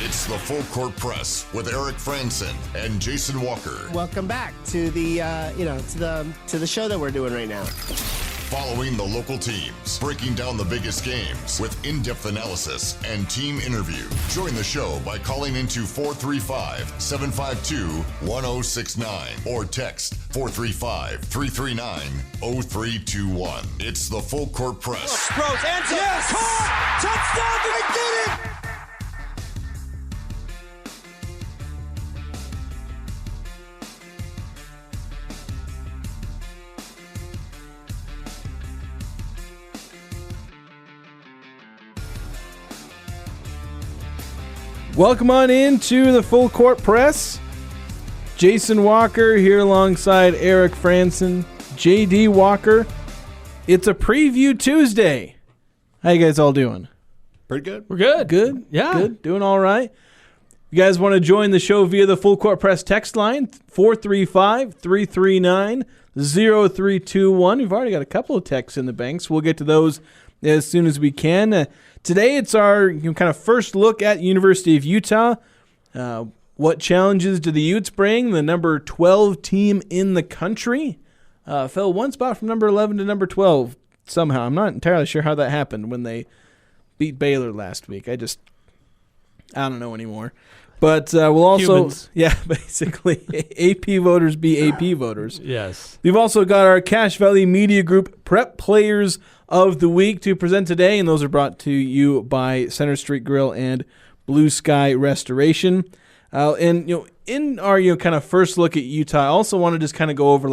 It's the Full Court Press with Eric Frandsen and Jason Walker. Welcome back to the to the show that we're doing right now. Following the local teams, breaking down the biggest games with in-depth analysis and team interview. Join the show by calling into 435-752-1069 or text 435-339-0321. It's the Full Court Press. Throws, ends up, yes! Caught! Touchdown! They did it! Welcome on into the Full Court Press. Jason Walker here alongside Eric Frandsen, JD Walker. It's a preview Tuesday. How you guys all doing? Pretty good. We're good. Good? Yeah. Good. Doing all right. You guys want to join the show via the Full Court Press text line, 435-339-0321. We've already got a couple of texts in the banks. We'll get to those as soon as we can. Today, it's our kind of first look at University of Utah. What challenges do the Utes bring? The number 12 team in the country fell one spot from number 11 to number 12 somehow. I'm not entirely sure how that happened when they beat Baylor last week. I don't know anymore. But we'll also, Humans. yeah, basically, AP voters be AP voters. Yes. We've also got our Cache Valley Media Group Prep Players of the Week to present today, and those are brought to you by Center Street Grill and Blue Sky Restoration. And in our kind of first look at Utah, I also want to just kind of go over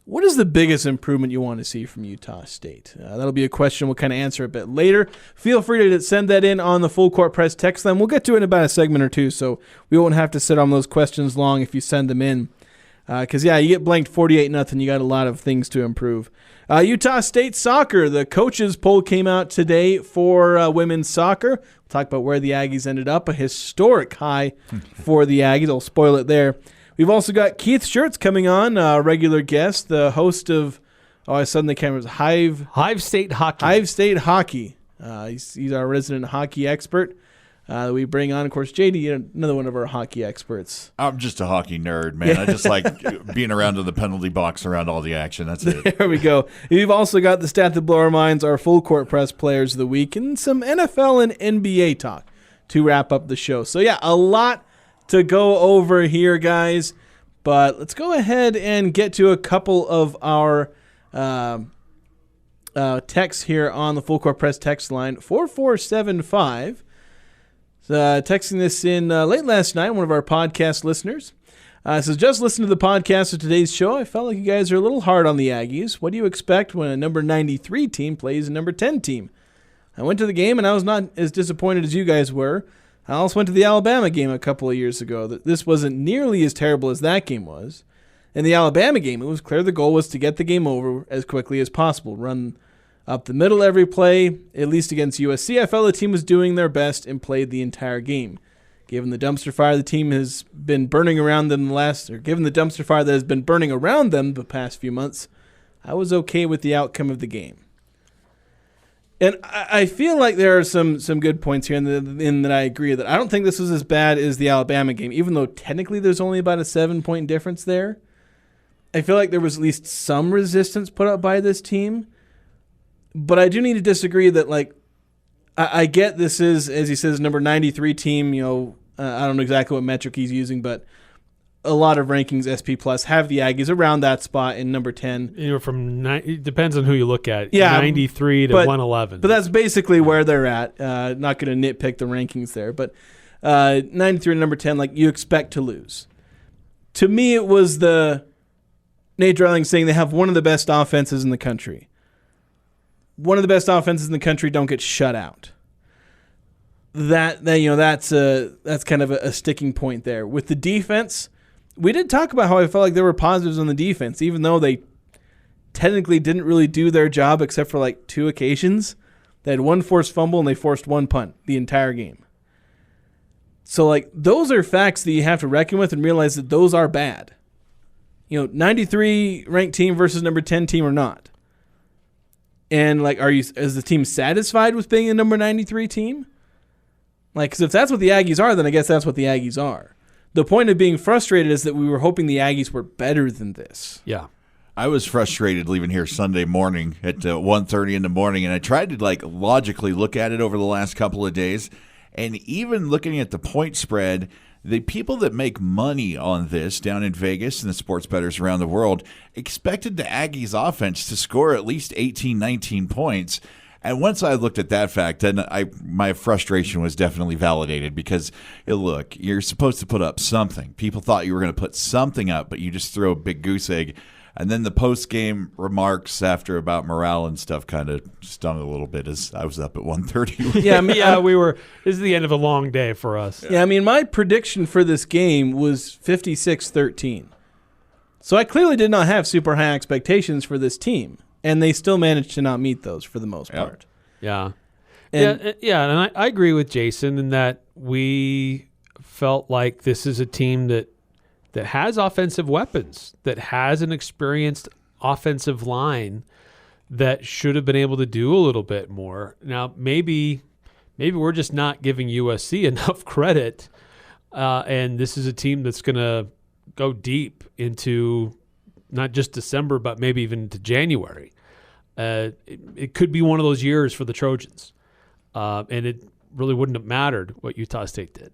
what is the biggest improvement you want to see from Utah State? That'll be a question we'll kind of answer a bit later. Feel free to send that in on the Full Court Press text line. We'll get to it in about a segment or two, so we won't have to sit on those questions long if you send them in. Because, you get blanked 48-0. You got a lot of things to improve. Utah State soccer. The coaches poll came out today for women's soccer. We'll talk about where the Aggies ended up. A historic high for the Aggies. I'll spoil it there. We've also got Keith Schertz coming on, a regular guest, the host of, I suddenly can't remember, Hive State Hockey. Hive State Hockey. He's our resident hockey expert. We bring on, of course, JD, another one of our hockey experts. I'm just a hockey nerd, man. I just like being around in the penalty box around all the action. That's it. There we go. We've also got the stat that blow our minds, our Full Court Press Players of the Week, and some NFL and NBA talk to wrap up the show. So, a lot to go over here, guys. But let's go ahead and get to a couple of our texts here on the Full Court Press text line, 4475. Texting this in late last night, one of our podcast listeners. Says, just listen to the podcast of today's show. I felt like you guys are a little hard on the Aggies. What do you expect when a number 93 team plays a number 10 team? I went to the game, and I was not as disappointed as you guys were. I also went to the Alabama game a couple of years ago. This wasn't nearly as terrible as that game was. In the Alabama game, it was clear the goal was to get the game over as quickly as possible. Run up the middle every play, at least against USC. I felt the team was doing their best and played the entire game. Given the dumpster fire the team has been burning around them given the dumpster fire that has been burning around them the past few months, I was okay with the outcome of the game. And I feel like there are some good points here in that I agree that I don't think this was as bad as the Alabama game, even though technically there's only about a 7-point difference there. I feel like there was at least some resistance put up by this team. But I do need to disagree that, I get this is, as he says, number 93 team. I don't know exactly what metric he's using, but a lot of rankings, SP Plus, have the Aggies around that spot in number 10. It depends on who you look at. Yeah, 93 to 111. But that's basically where they're at. Not going to nitpick the rankings there. But 93 to number 10, you expect to lose. To me, it was the Nate Dreiling saying they have one of the best offenses in the country. One of the best offenses in the country don't get shut out. That's kind of a sticking point there. With the defense, we did talk about how I felt like there were positives on the defense, even though they technically didn't really do their job except for 2 occasions. They had 1 forced fumble and they forced 1 punt the entire game. So those are facts that you have to reckon with and realize that those are bad. 93 ranked team versus number 10 team or not. And is the team satisfied with being a number 93 team? Like, because if that's what the Aggies are, then I guess that's what the Aggies are. The point of being frustrated is that we were hoping the Aggies were better than this. Yeah. I was frustrated leaving here Sunday morning at 1:30 in the morning, and I tried to logically look at it over the last couple of days, and even looking at the point spread, the people that make money on this down in Vegas and the sports bettors around the world expected the Aggies offense to score at least 18, 19 points. And once I looked at that fact, then my frustration was definitely validated because, look, you're supposed to put up something. People thought you were going to put something up, but you just throw a big goose egg. And then the post-game remarks after about morale and stuff kind of stung a little bit as I was up at 1:30. Yeah, I mean, This is the end of a long day for us. Yeah, I mean, my prediction for this game was 56-13. So I clearly did not have super high expectations for this team, and they still managed to not meet those for the most part. Yeah. And, And I agree with Jason in that we felt like this is a team that has offensive weapons, that has an experienced offensive line that should have been able to do a little bit more. Now, maybe we're just not giving USC enough credit, and this is a team that's going to go deep into not just December, but maybe even into January. It could be one of those years for the Trojans, and it really wouldn't have mattered what Utah State did.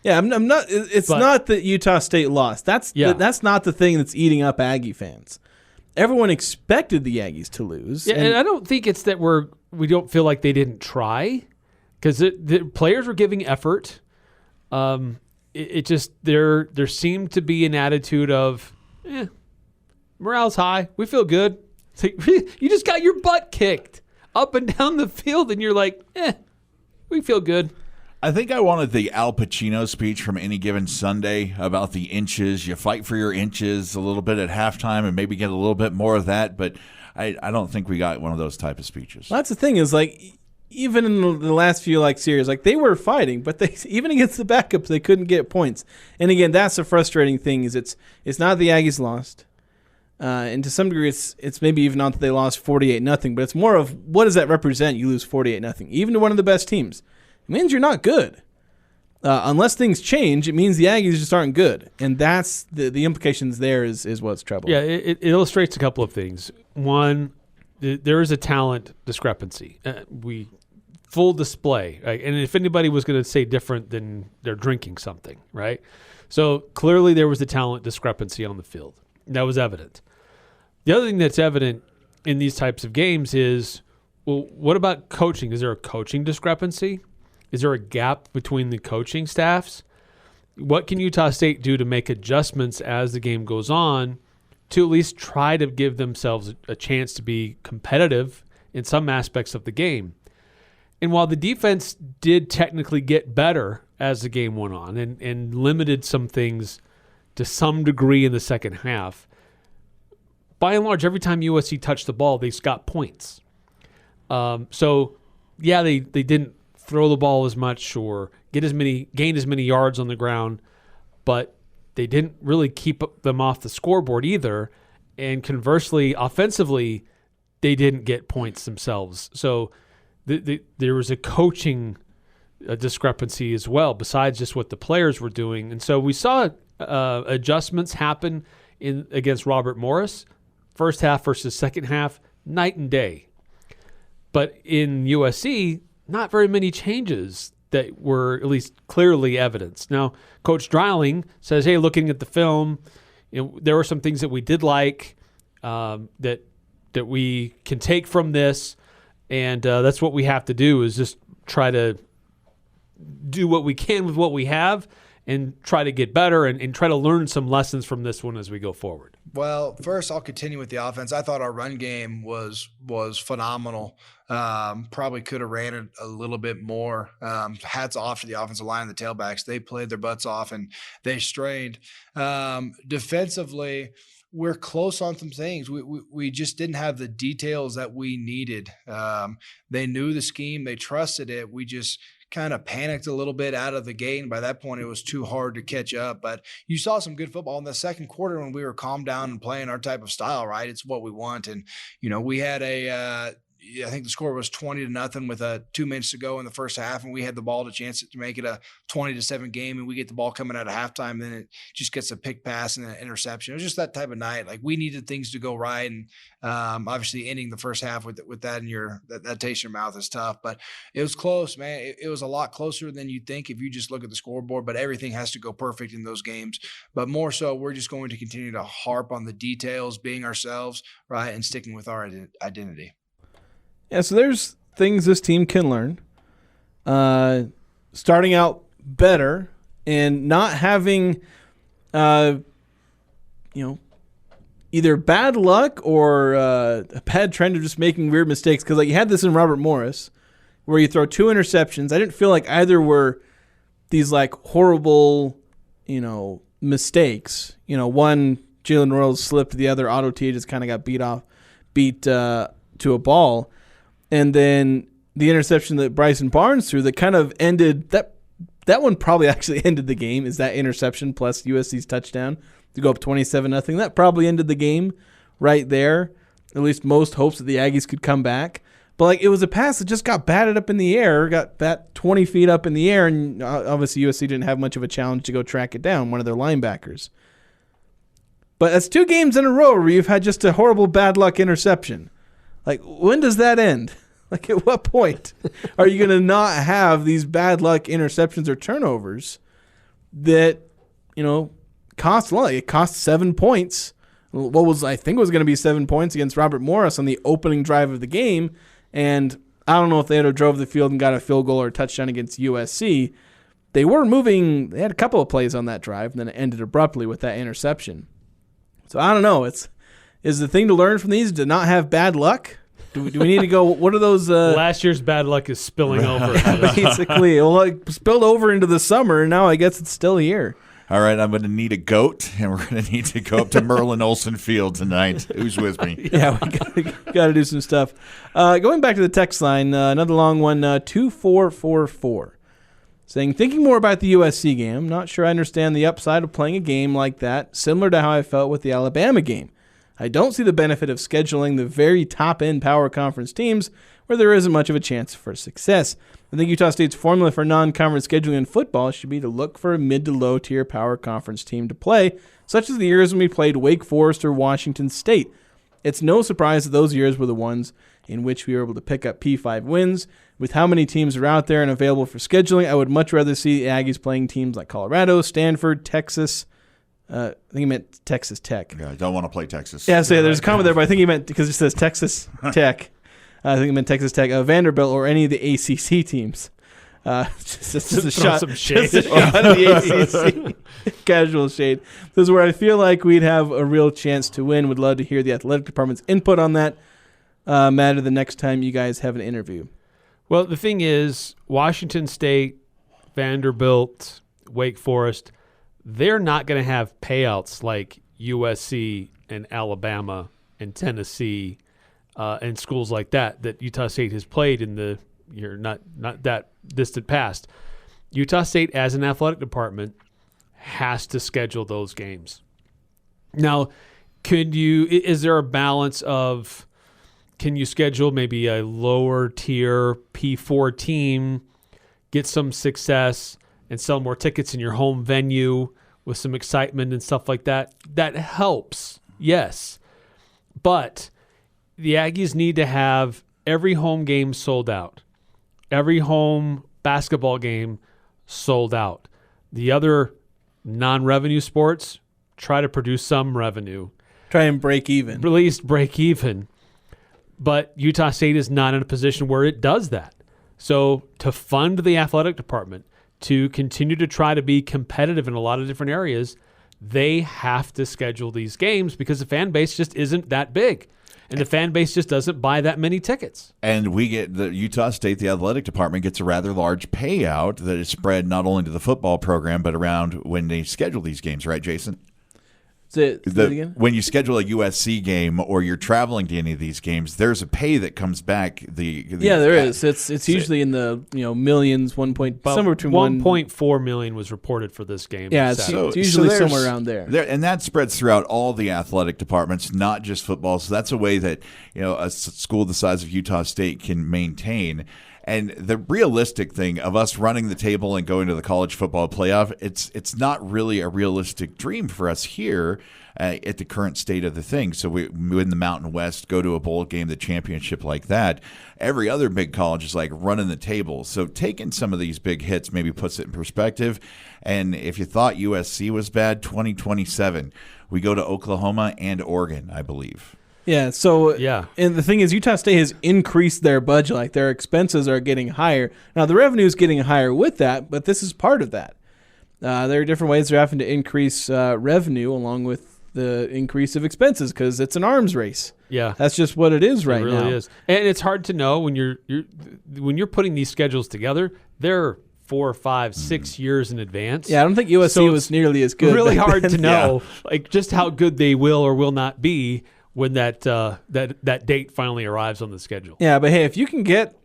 yeah, I'm not. It's not that Utah State lost. That's not the thing that's eating up Aggie fans. Everyone expected the Aggies to lose. Yeah, and I don't think it's that we don't feel like they didn't try, because the players were giving effort. It just there seemed to be an attitude of, morale's high, we feel good. It's like, you just got your butt kicked up and down the field, and you're like, we feel good. I think I wanted the Al Pacino speech from Any Given Sunday about the inches. You fight for your inches a little bit at halftime and maybe get a little bit more of that, but I don't think we got one of those type of speeches. Well, that's the thing is, even in the last few series, they were fighting, but they even against the backups they couldn't get points. And again, that's the frustrating thing is it's not the Aggies lost, and to some degree it's maybe even not that they lost 48-0, but it's more of what does that represent? You lose 48-0, even to one of the best teams. It means you're not good. Unless things change, it means the Aggies just aren't good. And that's the implications there is what's troubling. Yeah, it illustrates a couple of things. One, there is a talent discrepancy. Full display. Right? And if anybody was going to say different, then they're drinking something, right? So clearly there was a talent discrepancy on the field. That was evident. The other thing that's evident in these types of games is, well, what about coaching? Is there a coaching discrepancy? Is there a gap between the coaching staffs? What can Utah State do to make adjustments as the game goes on to at least try to give themselves a chance to be competitive in some aspects of the game? And while the defense did technically get better as the game went on and limited some things to some degree in the second half, by and large, every time USC touched the ball, they got points. So, yeah, they didn't throw the ball as much or gain as many yards on the ground, but they didn't really keep them off the scoreboard either. And conversely, offensively, they didn't get points themselves. So there was a coaching discrepancy as well, besides just what the players were doing. And so we saw adjustments happen against Robert Morris, first half versus second half, night and day. But in USC, not very many changes that were at least clearly evidenced. Now, Coach Dreiling says, hey, looking at the film, there were some things that we did like that we can take from this, and that's what we have to do is just try to do what we can with what we have and try to get better and try to learn some lessons from this one as we go forward. Well, first I'll continue with the offense. I thought our run game was phenomenal. Probably could have ran it a little bit more. Hats off to the offensive line and the tailbacks. They played their butts off and they strained. Defensively, we're close on some things. We just didn't have the details that we needed. They knew the scheme. They trusted it. We just kind of panicked a little bit out of the gate, and by that point it was too hard to catch up. But you saw some good football in the second quarter when we were calmed down and playing our type of style, right? It's what we want. And, we had I think the score was 20-0 with 2 minutes to go in the first half, and we had the ball to chance to make it a 20-7 game, and we get the ball coming out of halftime, then it just gets a pick pass and an interception. It was just that type of night. Like, we needed things to go right, and obviously ending the first half with that in that taste in your mouth is tough. But it was close, man. It was a lot closer than you'd think if you just look at the scoreboard. But everything has to go perfect in those games. But more so, we're just going to continue to harp on the details, being ourselves, right, and sticking with our identity. Yeah, so there's things this team can learn. Starting out better and not having, either bad luck or a bad trend of just making weird mistakes. Because you had this in Robert Morris, where you throw 2 interceptions. I didn't feel like either were these horrible, mistakes. One, Jalen Royals slipped, the other, Otto T just kind of got beat to a ball. And then the interception that Bryson Barnes threw that kind of ended that one probably actually ended the game, is that interception plus USC's touchdown to go up 27-0. That probably ended the game right there. At least most hopes that the Aggies could come back. But it was a pass that just got batted up in the air, got bat 20 feet up in the air, and obviously USC didn't have much of a challenge to go track it down, one of their linebackers. But that's 2 games in a row where you've had just a horrible bad luck interception. When does that end? At what point are you going to not have these bad luck interceptions or turnovers that, cost a lot? It cost 7 points. I think was going to be 7 points against Robert Morris on the opening drive of the game. And I don't know if they had drove the field and got a field goal or a touchdown against USC. They were moving. They had a couple of plays on that drive, and then it ended abruptly with that interception. So I don't know. Is the thing to learn from these to not have bad luck? Do we need to go? What are those? Last year's bad luck is spilling over. Basically, it spilled over into the summer, and now I guess it's still here. All right, I'm going to need a goat, and we're going to need to go up to Merlin Olsen Field tonight. Who's with me? Yeah, we got to do some stuff. Going back to the text line, another long one, 2444, saying, thinking more about the USC game, I'm not sure I understand the upside of playing a game like that, similar to how I felt with the Alabama game. I don't see the benefit of scheduling the very top-end power conference teams where there isn't much of a chance for success. I think Utah State's formula for non-conference scheduling in football should be to look for a mid to low-tier power conference team to play, such as the years when we played Wake Forest or Washington State. It's no surprise that those years were the ones in which we were able to pick up P5 wins. With how many teams are out there and available for scheduling, I would much rather see the Aggies playing teams like Colorado, Stanford, Texas. I think he meant Texas Tech. Yeah, I don't want to play Texas. Yeah, so there's a comment there, but I think he meant, because it says Texas Tech. I think he meant Texas Tech, Vanderbilt, or any of the ACC teams. Just a shot, some shade. just a shot of the ACC. Casual shade. This is where I feel like we'd have a real chance to win. Would love to hear the athletic department's input on that matter the next time you guys have an interview. Well, the thing is, Washington State, Vanderbilt, Wake Forest, they're not going to have payouts like USC and Alabama and Tennessee and schools like that Utah State has played in the not that distant past. Utah State, as an athletic department, has to schedule those games. Now, is there a balance of, can you schedule maybe a lower tier P4 team, get some success, and sell more tickets in your home venue with some excitement and stuff like that? That helps, yes. But the Aggies need to have every home game sold out, every home basketball game sold out. The other non-revenue sports, try to produce some revenue. Try and break even. At least break even. But Utah State is not in a position where it does that. So to fund the athletic department, to continue to try to be competitive in a lot of different areas, they have to schedule these games because the fan base just isn't that big. And the fan base just doesn't buy that many tickets. And we get the Utah State, the athletic department gets a rather large payout that is spread not only to the football program, but around when they schedule these games, right, Jason? Say it again? When you schedule a USC game or you're traveling to any of these games, there's a pay that comes back. There is. It's usually in the millions. Somewhere between 1.4 million was reported for this game. Yeah, it's usually somewhere around there. And that spreads throughout all the athletic departments, not just football. So that's a way that a school the size of Utah State can maintain. And the realistic thing of us running the table and going to the college football playoff, it's not really a realistic dream for us here at the current state of the thing. So we win the Mountain West, go to a bowl game, the championship like that. Every other big college is like running the table. So taking some of these big hits maybe puts it in perspective. And if you thought USC was bad, 2027, we go to Oklahoma and Oregon, I believe. Yeah, and the thing is, Utah State has increased their budget. Like, their expenses are getting higher. Now, the revenue is getting higher with that, but this is part of that. There are different ways they're having to increase revenue along with the increase of expenses because it's an arms race. Yeah, that's just what it is right now. It really is, and it's hard to know when you're putting these schedules together. They're 4, 5, 6 years in advance. Yeah, I don't think USC was nearly as good. Really hard to know, like just how good they will or will not be when that date finally arrives on the schedule. Yeah, but hey, if you can get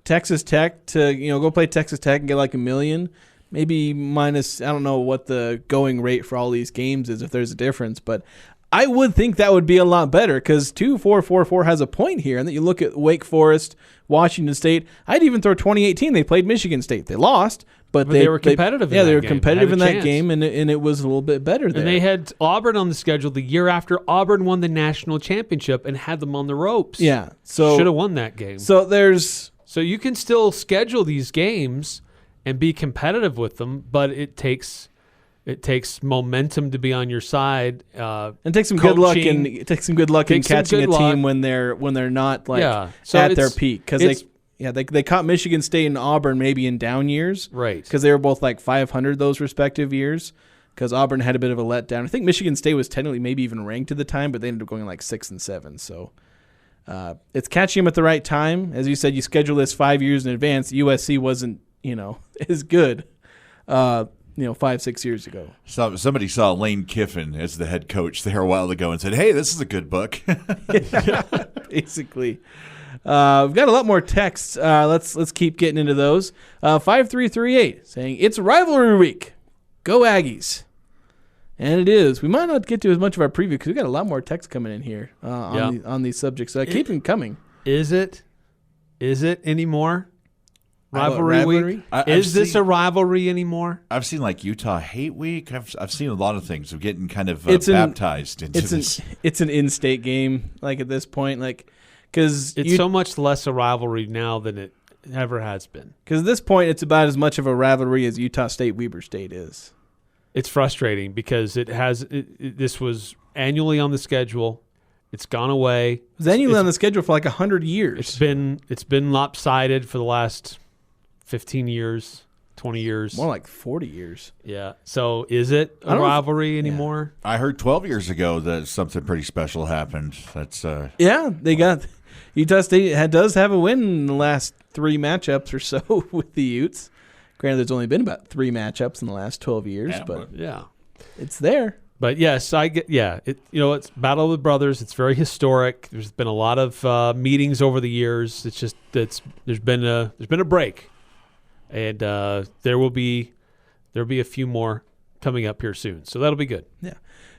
Texas Tech to go play Texas Tech and get like $1 million, maybe minus, I don't know what the going rate for all these games is if there's a difference, but I would think that would be a lot better because 2-4-4-4 has a point here, and that you look at Wake Forest, Washington State. I'd even throw 2018. They played Michigan State. They lost. But they were competitive. They were competitive in that game, and it was a little bit better there. And they had Auburn on the schedule the year after Auburn won the national championship and had them on the ropes. Yeah, so should have won that game. So you can still schedule these games and be competitive with them, but it takes momentum to be on your side. And take some good luck in catching a team when they're not at their peak because they caught Michigan State and Auburn maybe in down years. Right. Because they were both like 500 those respective years because Auburn had a bit of a letdown. I think Michigan State was technically maybe even ranked at the time, but they ended up going like 6 and 7. So it's catching them at the right time. As you said, you schedule this 5 years in advance. USC wasn't, as good 5-6 years ago. So somebody saw Lane Kiffin as the head coach there a while ago and said, hey, this is a good book. Basically. We've got a lot more texts. Let's keep getting into those. 5338 saying it's rivalry week. Go Aggies. And it is. We might not get to as much of our preview because we've got a lot more texts coming in here on these subjects. Keep them coming. Is it anymore? Rivalry week? Is this a rivalry anymore? I've seen like Utah Hate Week. I've seen a lot of things of getting kind of baptized into this. It's an in-state game like at this point. Because it's so much less a rivalry now than it ever has been. Because at this point, it's about as much of a rivalry as Utah State Weber State is. It's frustrating because this was annually on the schedule. It's gone away. It was annually on the schedule for like 100 years. It's been lopsided for the last 15 years, 20 years. More like 40 years. Yeah. So is it a rivalry anymore? I heard 12 years ago that something pretty special happened. That's they got Utah State does have a win in the last 3 matchups or so with the Utes. Granted, there's only been about 3 matchups in the last 12 years, but it's there. But yes, it's Battle of the Brothers. It's very historic. There's been a lot of meetings over the years. It's just there's been a break, and there'll be a few more coming up here soon. So that'll be good. Yeah.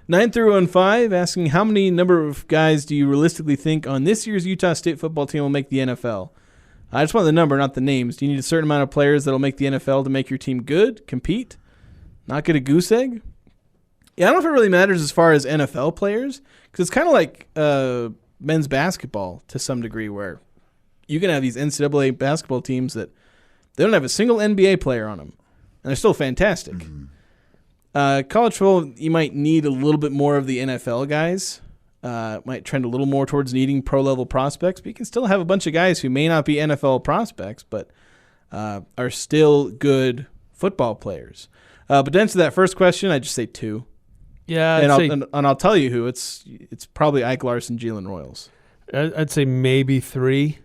9-5 asking how many number of guys do you realistically think on this year's Utah State football team will make the NFL? I just want the number, not the names. Do you need a certain amount of players that will make the NFL to make your team good, compete, not get a goose egg? Yeah, I don't know if it really matters as far as NFL players because it's kind of like men's basketball to some degree where you can have these NCAA basketball teams that they don't have a single NBA player on them, and they're still fantastic. Mm-hmm. College football, you might need a little bit more of the NFL guys. Might trend a little more towards needing pro-level prospects, but you can still have a bunch of guys who may not be NFL prospects, but are still good football players. But to answer that first question, I'd just say 2. Yeah, and I'll tell you who. It's probably Ike Larson, Jalen Royals. I'd say maybe 3.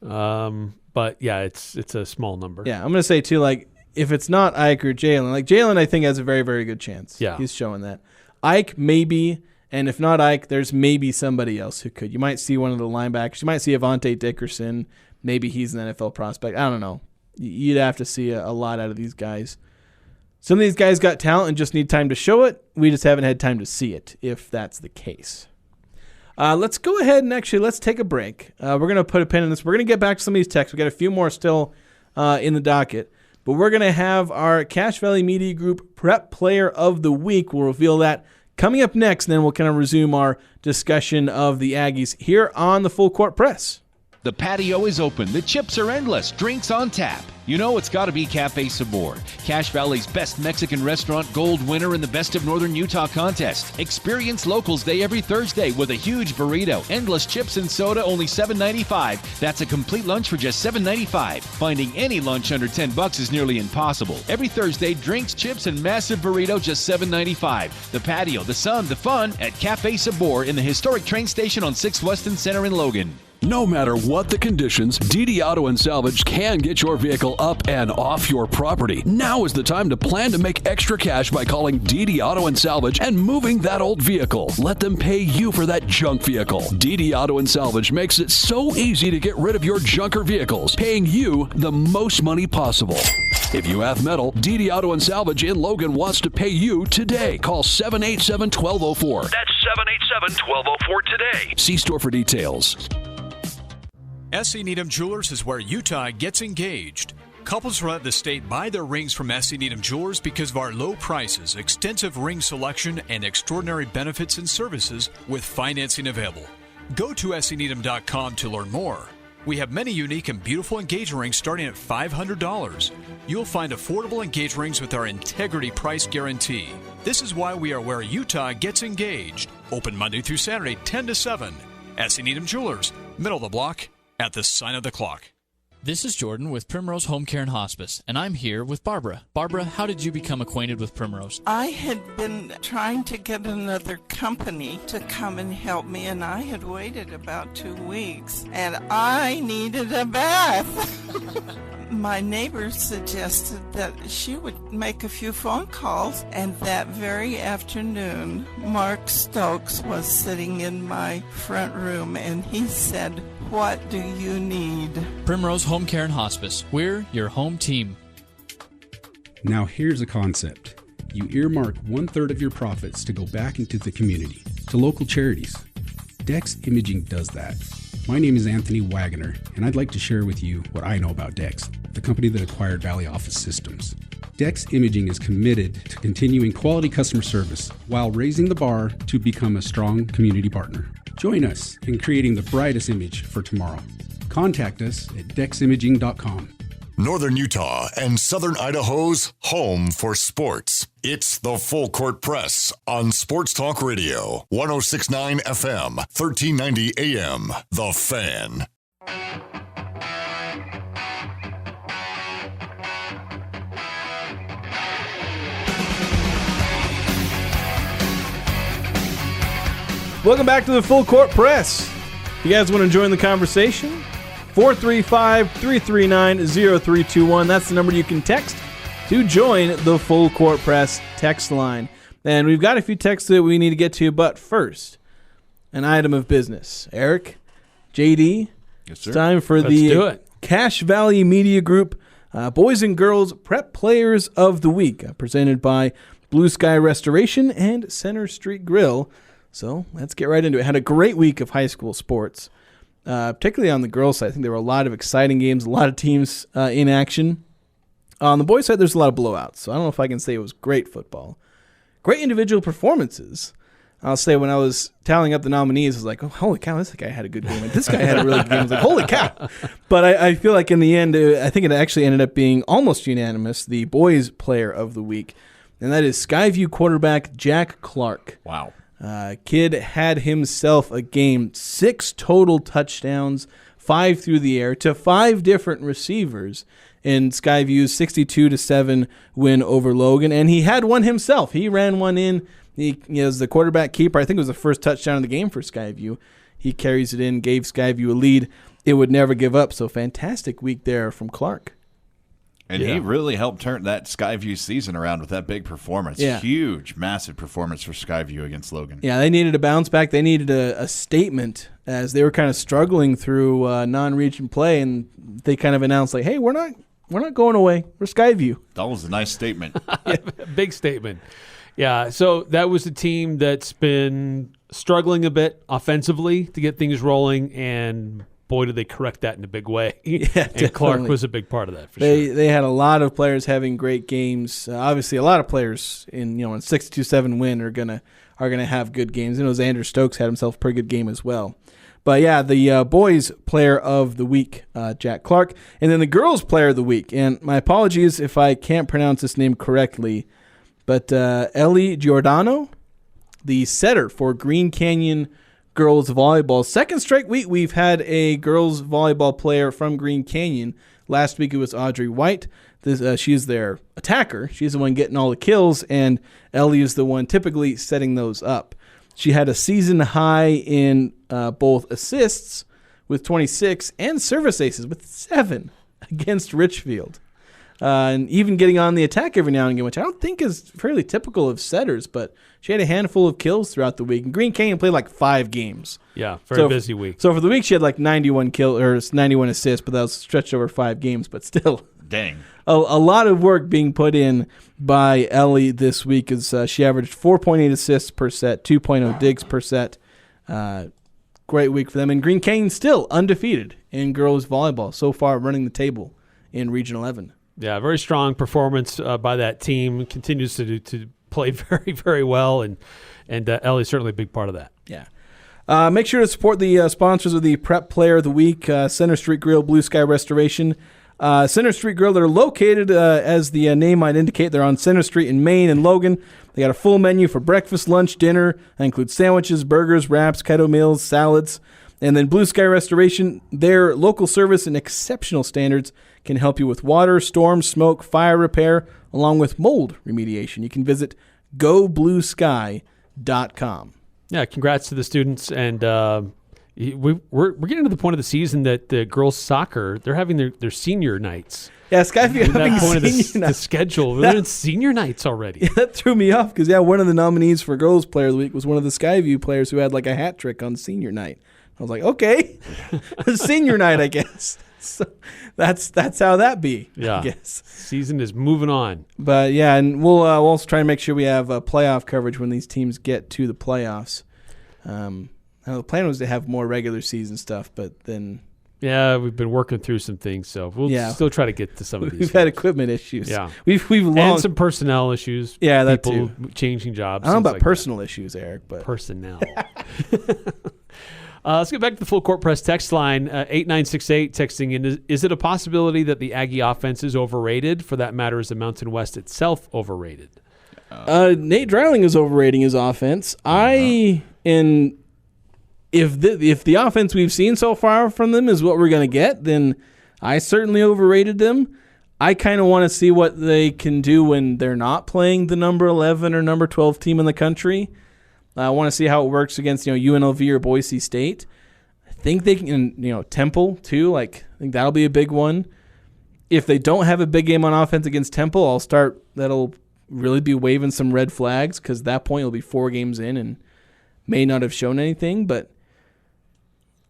But yeah, it's a small number. Yeah, I'm gonna say 2. if it's not Ike or Jalen, like Jalen I think has a very, very good chance. Yeah. He's showing that. Ike, maybe, and if not Ike, there's maybe somebody else who could. You might see one of the linebackers. You might see Avonte Dickerson. Maybe he's an NFL prospect. I don't know. You'd have to see a lot out of these guys. Some of these guys got talent and just need time to show it. We just haven't had time to see it, if that's the case. Let's go ahead and actually let's take a break. We're going to put a pin in this. We're going to get back to some of these texts. We got a few more still in the docket. But we're going to have our Cache Valley Media Group Prep Player of the Week. We'll reveal that coming up next, and then we'll kind of resume our discussion of the Aggies here on the Full Court Press. The patio is open. The chips are endless. Drinks on tap. You know it's got to be Cafe Sabor, Cache Valley's best Mexican restaurant, gold winner in the Best of Northern Utah contest. Experience Locals Day every Thursday with a huge burrito, endless chips and soda, only $7.95. That's a complete lunch for just $7.95. Finding any lunch under $10 is nearly impossible. Every Thursday, drinks, chips, and massive burrito, just $7.95. The patio, the sun, the fun at Cafe Sabor in the historic train station on 6th Weston Center in Logan. No matter what the conditions, DD Auto and Salvage can get your vehicle up and off your property. Now is the time to plan to make extra cash by calling DD Auto and Salvage and moving that old vehicle. Let them pay you for that junk vehicle. DD Auto and Salvage makes it so easy to get rid of your junker vehicles, paying you the most money possible. If you have metal, DD Auto and Salvage in Logan wants to pay you today. Call 787-1204. That's 787-1204 today. See store for details. S.E. Needham Jewelers is where Utah gets engaged. Couples throughout the state buy their rings from S.E. Needham Jewelers because of our low prices, extensive ring selection, and extraordinary benefits and services with financing available. Go to seneedham.com to learn more. We have many unique and beautiful engagement rings starting at $500. You'll find affordable engagement rings with our integrity price guarantee. This is why we are where Utah gets engaged. Open Monday through Saturday, 10 to 7. S.E. Needham Jewelers, middle of the block, at the sign of the clock. This is Jordan with Primrose Home Care and Hospice, and I'm here with Barbara. Barbara, how did you become acquainted with Primrose? I had been trying to get another company to come and help me, and I had waited about 2 weeks, and I needed a bath. My neighbor suggested that she would make a few phone calls, and that very afternoon, Mark Stokes was sitting in my front room, and he said, "What do you need?" Primrose Home Care and Hospice. We're your home team. Now here's a concept. You earmark 1/3 of your profits to go back into the community, to local charities. Dex Imaging does that. My name is Anthony Wagoner, and I'd like to share with you what I know about Dex, the company that acquired Valley Office Systems. Dex Imaging is committed to continuing quality customer service while raising the bar to become a strong community partner. Join us in creating the brightest image for tomorrow. Contact us at deximaging.com. Northern Utah and Southern Idaho's home for sports. It's the Full Court Press on Sports Talk Radio, 106.9 FM, 1390 AM. The Fan. Welcome back to the Full Court Press. If you guys want to join the conversation, 435-339-0321. That's the number you can text to join the Full Court Press text line. And we've got a few texts that we need to get to, but first, an item of business. Eric, JD, yes, sir. It's time for Let's do the it. Cache Valley Media Group Boys and Girls Prep Players of the Week, presented by Blue Sky Restoration and Center Street Grill. So let's get right into it. Had a great week of high school sports. Particularly on the girls' side, I think there were a lot of exciting games, a lot of teams in action. On the boys' side, there's a lot of blowouts, so I don't know if I can say it was great football. Great individual performances. I'll say when I was tallying up the nominees, I was like, oh, holy cow, this guy had a good game. And this guy had a really good game. I was like, holy cow. But I feel like in the end, I think it actually ended up being almost unanimous, the boys' player of the week, and that is Skyview quarterback Jack Clark. Wow. Kid had himself a game, 6 total touchdowns, 5 through the air to 5 different receivers in Skyview's 62-7 win over Logan, and he had one himself. He ran one in. He was the quarterback keeper. I think it was the first touchdown of the game for Skyview. He carries it in, gave Skyview a lead. It would never give up. So fantastic week there from Clark. And he really helped turn that Skyview season around with that big performance. Yeah. Huge, massive performance for Skyview against Logan. Yeah, they needed a bounce back. They needed a statement as they were kind of struggling through non-region play, and they kind of announced, like, hey, we're not going away. We're Skyview. That was a nice statement. Big statement. Yeah, so that was a team that's been struggling a bit offensively to get things rolling, and boy, did they correct that in a big way. Yeah, and Clark was a big part of that for sure. They had a lot of players having great games. Obviously, a lot of players in a 6-7 win are gonna have good games. Xander Stokes had himself a pretty good game as well. But yeah, the boys player of the week, Jack Clark, and then the girls player of the week. And my apologies if I can't pronounce this name correctly, but Elly Giordano, the setter for Green Canyon girls volleyball. Second straight week we've had a girls volleyball player from Green Canyon. Last week it was Audrey White. She's their attacker. She's the one getting all the kills, and Elly is the one typically setting those up. She had a season high in both assists with 26 and service aces with 7 against Richfield. And even getting on the attack every now and again, which I don't think is fairly typical of setters, but she had a handful of kills throughout the week. And Green Canyon played like 5 games. Yeah, very busy week. So for the week, she had like 91 assists, but that was stretched over 5 games. But still, dang, a lot of work being put in by Elly this week. As she averaged 4.8 assists per set, 2.0 digs per set. Great week for them. And Green Canyon still undefeated in girls volleyball so far, running the table in Region 11. Yeah, very strong performance by that team. Continues to play very, very well, and Elly's certainly a big part of that. Yeah. Make sure to support the sponsors of the Prep Player of the Week, Center Street Grill, Blue Sky Restoration. Center Street Grill, they're located, as the name might indicate, they're on Center Street in Maine and Logan. They got a full menu for breakfast, lunch, dinner. That includes sandwiches, burgers, wraps, keto meals, salads. And then Blue Sky Restoration, their local service and exceptional standards can help you with water, storm, smoke, fire repair, along with mold remediation. You can visit gobluesky.com. Yeah, congrats to the students. And we're getting to the point of the season that the girls' soccer, they're having their senior nights. Yeah, Skyview having senior nights. The schedule. We're in senior nights already. Yeah, that threw me off because, one of the nominees for Girls Player of the Week was one of the Skyview players who had like a hat trick on senior night. I was like, okay, senior night, I guess. So that's how that be. Yeah, I guess. Season is moving on. But yeah, and we'll also try and make sure we have playoff coverage when these teams get to the playoffs. The plan was to have more regular season stuff, but then we've been working through some things, so we'll still try to get to some of these. We've had equipment issues. Yeah, we've and some personnel issues. Yeah, that people too. Changing jobs. I don't know about like personal issues, Eric, but personnel. Let's get back to the Full Court Press text line, 8968 texting in. Is it a possibility that the Aggie offense is overrated? For that matter, is the Mountain West itself overrated? Nate Dreiling is overrating his offense. If the offense we've seen so far from them is what we're going to get, then I certainly overrated them. I kind of want to see what they can do when they're not playing the number 11 or number 12 team in the country. I want to see how it works against UNLV or Boise State. I think they can, Temple too. I think that'll be a big one. If they don't have a big game on offense against Temple, that'll really be waving some red flags because at that point it'll be 4 games in and may not have shown anything. But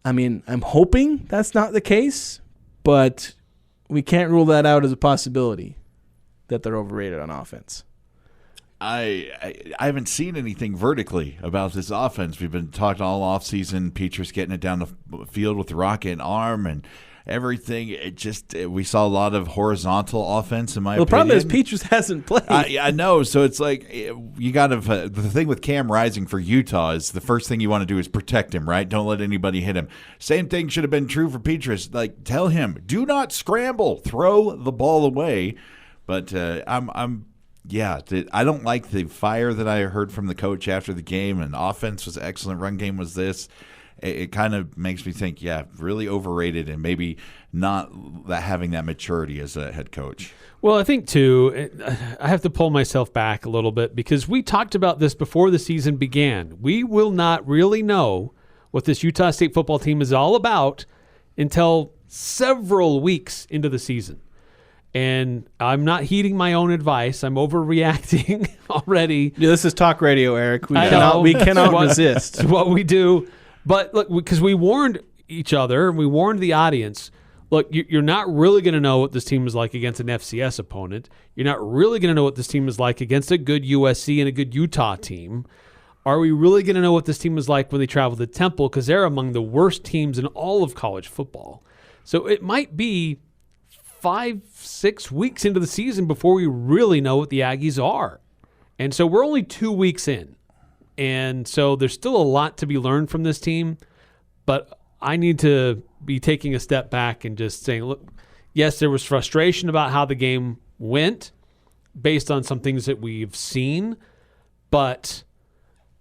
I'm hoping that's not the case, but we can't rule that out as a possibility that they're overrated on offense. I haven't seen anything vertically about this offense. We've been talking all offseason, Petrus getting it down the field with the rocket arm and everything. We saw a lot of horizontal offense in my opinion. The problem is Petrus hasn't played. I know, so it's like you got to the thing with Cam Rising for Utah is the first thing you want to do is protect him, right? Don't let anybody hit him. Same thing should have been true for Petrus. Tell him, do not scramble, throw the ball away. But I don't like the fire that I heard from the coach after the game, and offense was excellent. Run game was this. It kind of makes me think, really overrated and maybe not having that maturity as a head coach. Well, I think, too, I have to pull myself back a little bit because we talked about this before the season began. We will not really know what this Utah State football team is all about until several weeks into the season. And I'm not heeding my own advice. I'm overreacting already. Yeah, this is talk radio, Eric. We cannot resist. It's what we do. But look, because we warned each other, and we warned the audience, look, you're not really going to know what this team is like against an FCS opponent. You're not really going to know what this team is like against a good USC and a good Utah team. Are we really going to know what this team is like when they travel to Temple? Because they're among the worst teams in all of college football. So it might be 5-6 weeks into the season before we really know what the Aggies are. And so we're only 2 weeks in. And so there's still a lot to be learned from this team. But I need to be taking a step back and just saying, look, yes, there was frustration about how the game went based on some things that we've seen. But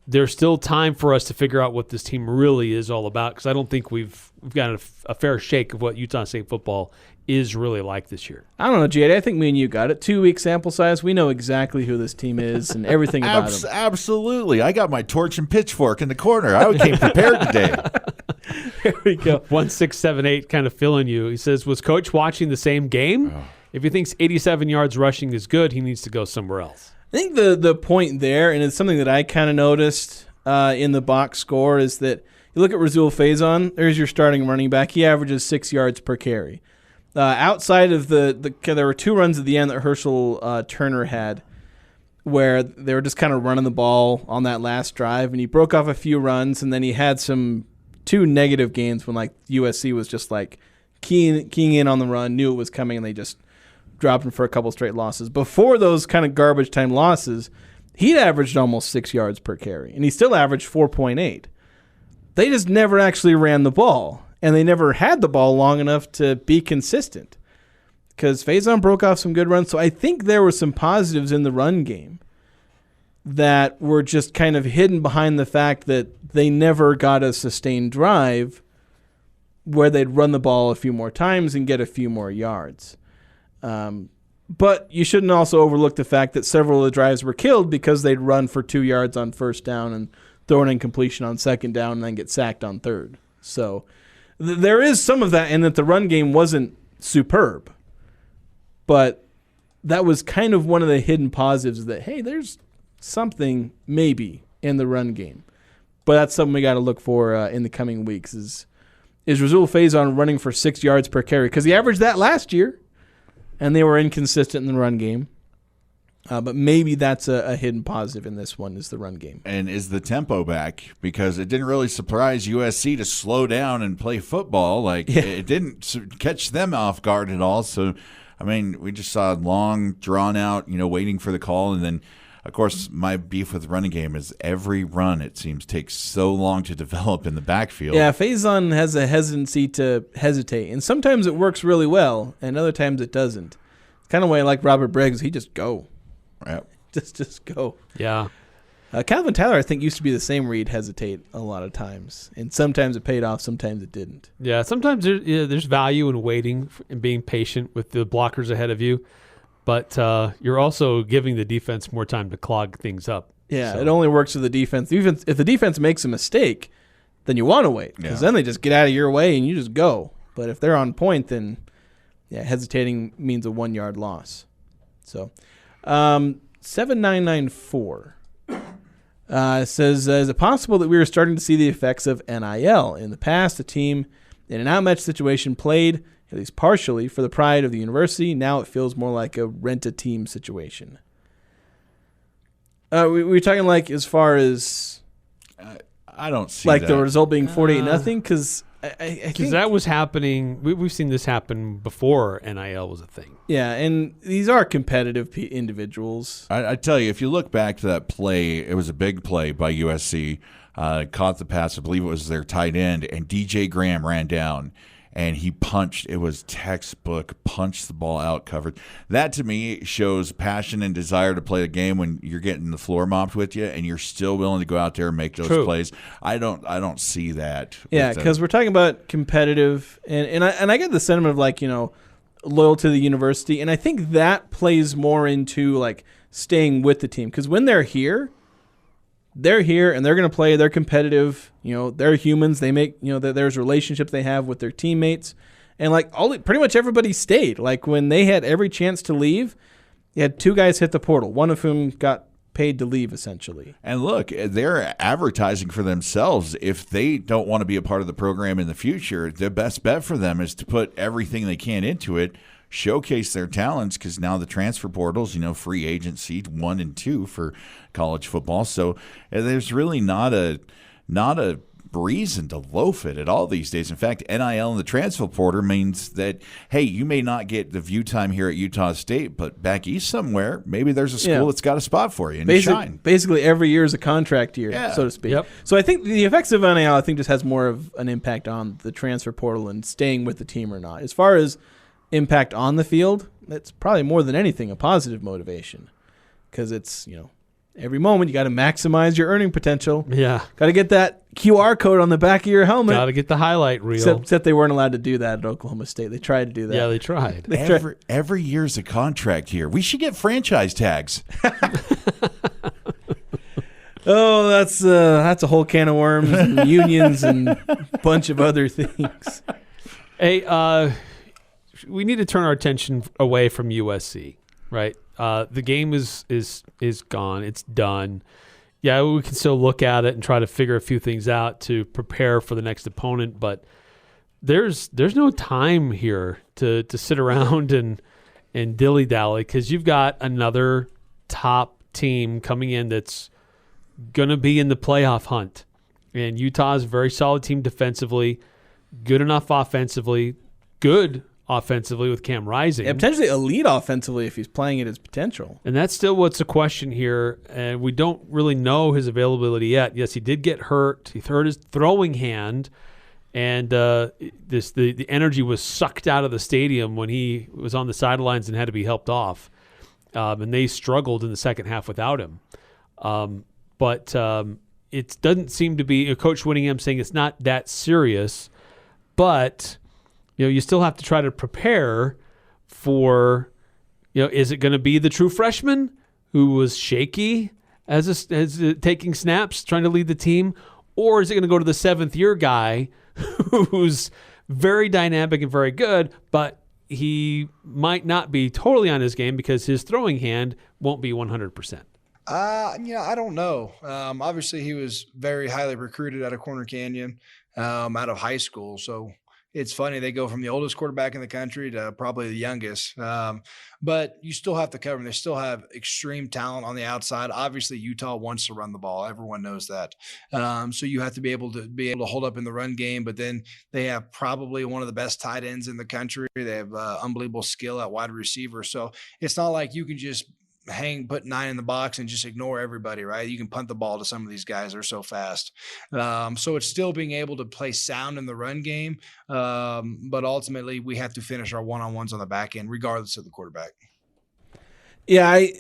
there's still time for us to figure out what this team really is all about, because I don't think we've got a fair shake of what Utah State football is really like this year. I don't know, JD. I think me and you got it. 2 week sample size. We know exactly who this team is and everything about them. Absolutely. I got my torch and pitchfork in the corner. I came prepared today. There we go. 1678 kind of filling you. He says, was Coach watching the same game? Oh. If he thinks 87 yards rushing is good, he needs to go somewhere else. I think the point there, and it's something that I kind of noticed in the box score, is that you look at Rasul Faison. There's your starting running back. He averages 6 yards per carry. Outside of there were 2 runs at the end that Herschel Turner had, where they were just kind of running the ball on that last drive, and he broke off a few runs, and then he had 2 negative gains when USC was just keying in on the run, knew it was coming, and they just dropped him for a couple straight losses. Before those kind of garbage time losses, he'd averaged almost 6 yards per carry, and he still averaged 4.8. They just never actually ran the ball, and they never had the ball long enough to be consistent, because Faison broke off some good runs. So I think there were some positives in the run game that were just kind of hidden behind the fact that they never got a sustained drive where they'd run the ball a few more times and get a few more yards. But you shouldn't also overlook the fact that several of the drives were killed because they'd run for 2 yards on first down and throw an incompletion on second down and then get sacked on third. So there is some of that, and that the run game wasn't superb. But that was kind of one of the hidden positives, that, hey, there's something maybe in the run game. But that's something we got to look for in the coming weeks, is Rasul Faison running for 6 yards per carry, because he averaged that last year. And they were inconsistent in the run game. But maybe that's a hidden positive in this one, is the run game. And is the tempo back? Because it didn't really surprise USC to slow down and play football. It didn't catch them off guard at all. So, I mean, we just saw long, drawn out, waiting for the call. And then, of course, my beef with the running game is every run, it seems, takes so long to develop in the backfield. Yeah, Faison has a hesitancy to hesitate. And sometimes it works really well, and other times it doesn't. Kind of way I like Robert Briggs. He just go. Yep. Just go. Yeah. Calvin Tyler, I think, used to be the same where he'd hesitate a lot of times. And sometimes it paid off, sometimes it didn't. Yeah, sometimes there's value in waiting and being patient with the blockers ahead of you. But you're also giving the defense more time to clog things up. Yeah, so. It only works for the defense. If the defense makes a mistake, then you want to wait, because then they just get out of your way and you just go. But if they're on point, then hesitating means a 1 yard loss. So 7994 says, is it possible that we were starting to see the effects of NIL? In the past, a team in an outmatched situation played, at least partially, for the pride of the university. Now it feels more like a rent-a-team situation. We're talking as far as... I don't see that. The result being 48-0? Because I think that was happening. We've seen this happen before NIL was a thing. Yeah, and these are competitive individuals. I tell you, if you look back to that play, it was a big play by USC. Caught the pass, I believe it was their tight end, and DJ Graham ran down. And he punched. It was textbook, punched the ball out, covered. That, to me, shows passion and desire to play the game when you're getting the floor mopped with you and you're still willing to go out there and make those plays. I don't see that. Yeah, because we're talking about competitive. And I get the sentiment of, loyal to the university. And I think that plays more into, staying with the team. Because when they're here and they're going to play. They're competitive. They're humans. They make, there's relationships they have with their teammates. And pretty much everybody stayed. Like when they had every chance to leave, you had 2 guys hit the portal, one of whom got paid to leave essentially. And look, they're advertising for themselves. If they don't want to be a part of the program in the future, the best bet for them is to put everything they can into it, showcase their talents, because now the transfer portals, free agency 1 and 2 for college football. So there's really not a reason to loaf it at all these days. In fact, NIL and the transfer portal means that, hey, you may not get the view time here at Utah State, but back east somewhere, maybe there's a school that's got a spot for you and you shine. Basically, every year is a contract year, so to speak. Yep. So I think the effects of NIL, just has more of an impact on the transfer portal and staying with the team or not. As far as impact on the field, it's probably more than anything a positive motivation, because it's, every moment you got to maximize your earning potential. Yeah. Got to get that QR code on the back of your helmet. Got to get the highlight reel. Except they weren't allowed to do that at Oklahoma State. They tried to do that. Yeah, they tried. Every year's a contract here. We should get franchise tags. Oh, that's a whole can of worms and unions and a bunch of other things. Hey, we need to turn our attention away from USC, right? The game is gone. It's done. Yeah, we can still look at it and try to figure a few things out to prepare for the next opponent, but there's no time here to sit around and dilly-dally, because you've got another top team coming in that's going to be in the playoff hunt. And Utah is a very solid team defensively, good enough offensively, good offensively with Cam Rising. Yeah, potentially elite offensively if he's playing at his potential. And that's still what's a question here. And we don't really know his availability yet. Yes, he did get hurt. He hurt his throwing hand. And the energy was sucked out of the stadium when he was on the sidelines and had to be helped off. And they struggled in the second half without him. But it doesn't seem to be Coach Whittingham saying it's not that serious. But you still have to try to prepare for, is it going to be the true freshman who was shaky as taking snaps, trying to lead the team, or is it going to go to the 7th-year guy who's very dynamic and very good, but he might not be totally on his game because his throwing hand won't be 100%? I don't know. Obviously, he was very highly recruited out of Corner Canyon, out of high school, so it's funny, they go from the oldest quarterback in the country to probably the youngest. But you still have to cover them. They still have extreme talent on the outside. Obviously, Utah wants to run the ball. Everyone knows that. So you have to be able to hold up in the run game. But then they have probably one of the best tight ends in the country. They have unbelievable skill at wide receiver. So it's not like you can just put 9 in the box and just ignore everybody, right? You can punt the ball to some of these guys. They're so fast. So it's still being able to play sound in the run game. But ultimately we have to finish our one-on-ones on the back end, regardless of the quarterback. Yeah, I